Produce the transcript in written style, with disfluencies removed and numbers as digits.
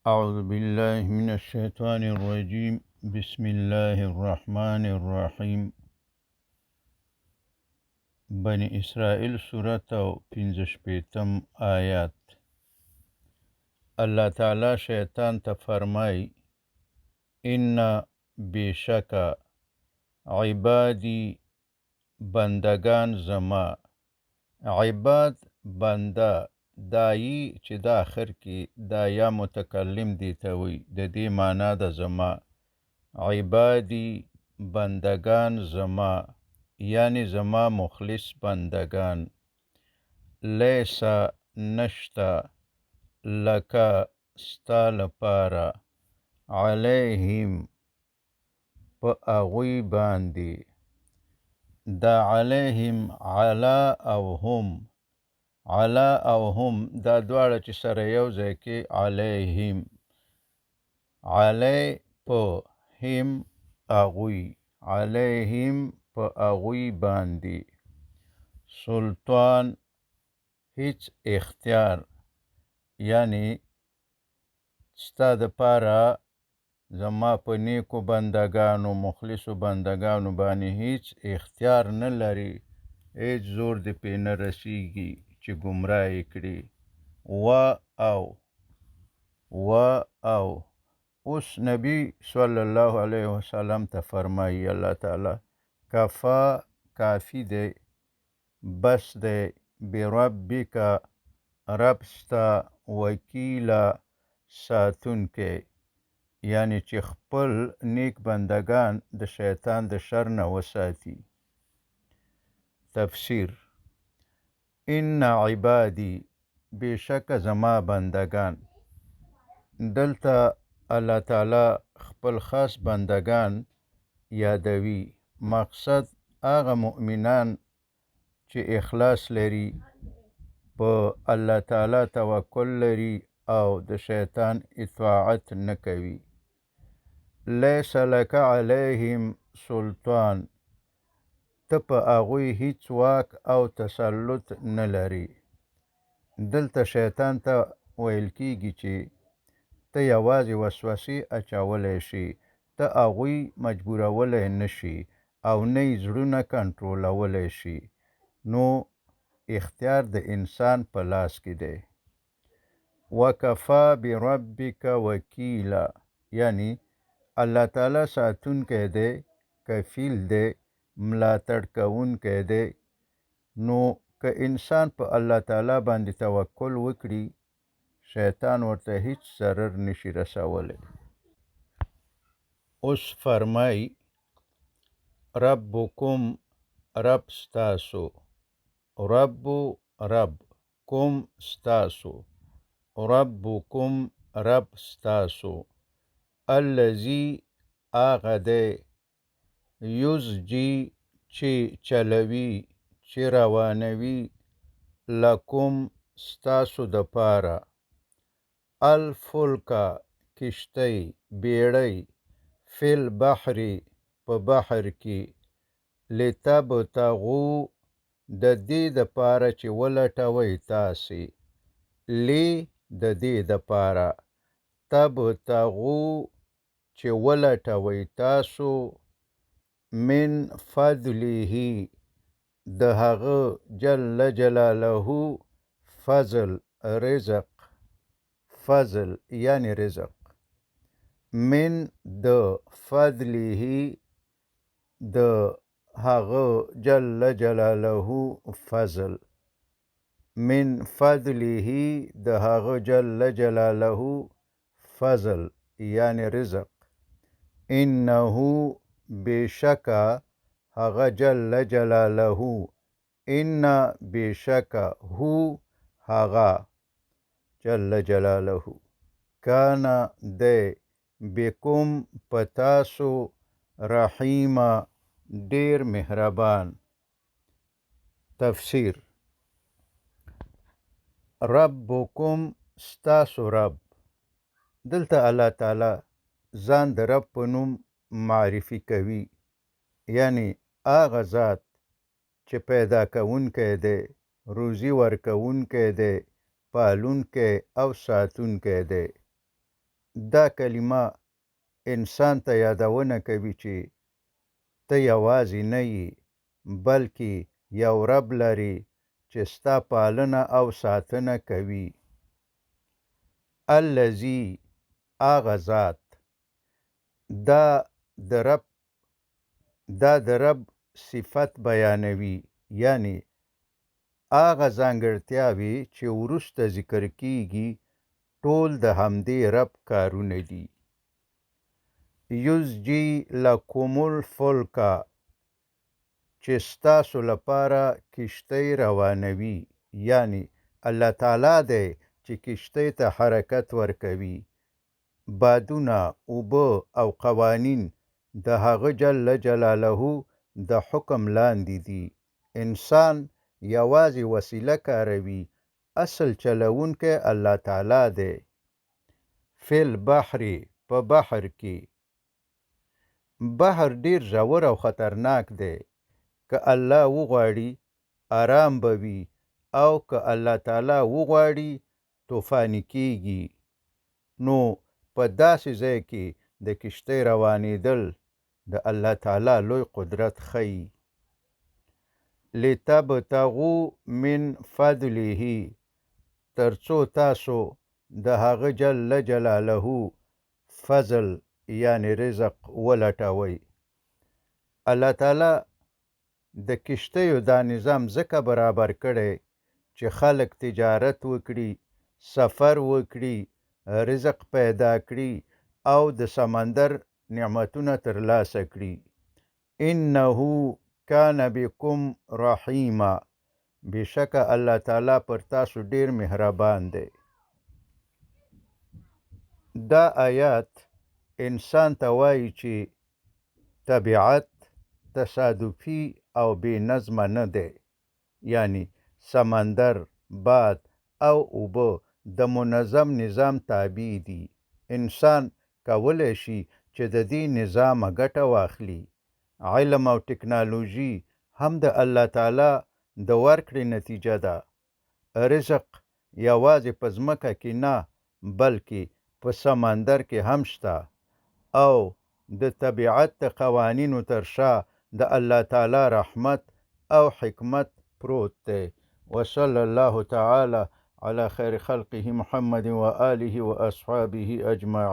أعوذ بالله من الشيطان الرجيم بسم الله الرحمن الرحيم بني إسرائيل سورة پنځه شپیتم آیات. الله تعالی شیطان ته فرمای ان بیشکا عبادی بندگان زما. عباد بنده دایی چې د آخر کې دا یا متکلم دی ته وي د دې معنا د زما. عبادی بندگان زما یعنی زما مخلص بندگان. لیسا نشتا لکا ستا لپاره علیهم په اغوی باندې. دا علیهم علا او هم، علا او هم دا دواړه چې سره یو ځای کې علیهم، علی په هم اغوی، علیهم په اغوی باندې. سلطان هیڅ اختیار یعنی ستا د پاره زما په نیکو بندگانو مخلصو بندگانو باندې هیڅ اختیار نه لري، هیڅ زور دې پې نه رسیږي چې ګمراه یې کړي. او اوس نبی صلی الله علیه وسلم ته فرمایي الله تعالی کفا کافی دی، بس دی، بربک رب ستا وکیله ساتونکی، یعنی چې خپل نیک بندگان د شیطان د شر نه وساتي. تفسیر: ان عبادی بیشک زما بندگان. دلته الله تعالی خپل خاص بندگان یادوي، مقصد هغه مؤمنان چې اخلاص لري، په الله تعالی توکل لري او د شیطان اطاعت نه کوي. لیس لک علیهم سلطان، ته په هغوی هیڅ واک او تسلط نه لري. دلته شیطان ته ویل کیږي چې ته یوازې وسوسې اچولی شي، ته هغوی مجبورولی نشي او نه یې زړونه کنټرولولی شي، نو اختیار د انسان په لاس کې دی. وکفا بربک وکیلا، یعنی الله تعالی ساتونکی دی، کفیل دی، ملاتړ کوونکی دی. نو که انسان په الله تعالی باندې توکل وکړي، شیطان ورته هیڅ ضرر نشي رسولی. اوس فرمای ربکم رب ستاسو، رب رب، کوم ستاسو، ربکم رب ستاسو، الذی آغا دی، یزجی چې چلوي، چې روانوي، لکم ستاسو د پاره، الفلکا کشتۍ، بیړۍ، فی البحر په بحر کې، لتبتغوا د دې د پاره چې ولټوئ تاسې، لی د دې د پاره، تبتغوا چې ولټوئ تاسو، من فضله د هغه جل جلاله فضل، رزق، فضل یعنی رزق، من د فضله د هغه جل جلاله فضل، من فضله د هغه جل جلاله فضل یعنی رزق. انه بیشکا هغه جل جلاله، ان بیشکا هو هغه جل جلاله، کان دی، بکم پتاسو، رحیمه ډیر مهربان. تفسیر: ربکم ستاسو رب. دلته الله تعالی ځان د رب په نوم معرفي کوي، یعنی هغه ذات چې پیدا کوونکی دی، روزي ورکوونکی دی، پالونکی او ساتونکی دی. دا کلمه انسان ته یادونه کوي چې ته یوازې نه یې، بلکې یو رب لري چې ستا پالنه او ساتنه کوي. الذي هغه ذات، دا د رب صفت بیانوي، یعنی هغه ځانګړتیاوې چې وروسته ذکر کیږي ټول د همدې رب کارونه دي. یزجی لکم الفلک، چې ستاسو لپاره کشتۍ روانوي، یعنی الله تعالی دی چې کشتۍ ته حرکت ورکوي. بادونه، اوبه او قوانین د هغه جل جلاله د حکم لاندې دي. انسان یوازې وسیله کاروي، اصل چلوونکی الله تعالی دی. فی البحر، په بحر کې. بحر ډیر ژور او خطرناک دی. که الله وغواړي آرام به وي، او که الله تعالی وغواړي طوفاني کیږي. نو په داسې ځای کې د کشتۍ روانېدل د الله تعالی لوی قدرت ښیي. لتبتغوا من فضله، تر څو تاسو د هغه جل جلاله فضل یعنی رزق ولټوئ. الله تعالی د کشتیو دا نظام ځکه برابر کړی چې خلک تجارت وکړي، سفر وکړي، رزق پیدا کړي او د سمندر نعمتونه ترلاسه کړي. انه کان بكم رحیما، بشکه الله تعالی پر تاسو ډیر مهربان دی. دا آیات انسان ته وایي چې طبیعت تصادفي او بې نظمه نه دی، یعنی سمندر، باد او اوبه د منظم نظام تابع دي. انسان کولی شي چې د دې نظامه ګټه واخلي. علم او ټکنالوژي هم د الله تعالی د ورکړې نتیجه ده. رزق یوازې په ځمکه کې نه، بلکې په سمندر کې هم شته، او د طبیعت د قوانینو تر شا د الله تعالی رحمت او حکمت پروت دی. وصلی الله تعالی علی خیر خلقه محمد و آله و اصحابه اجمعین.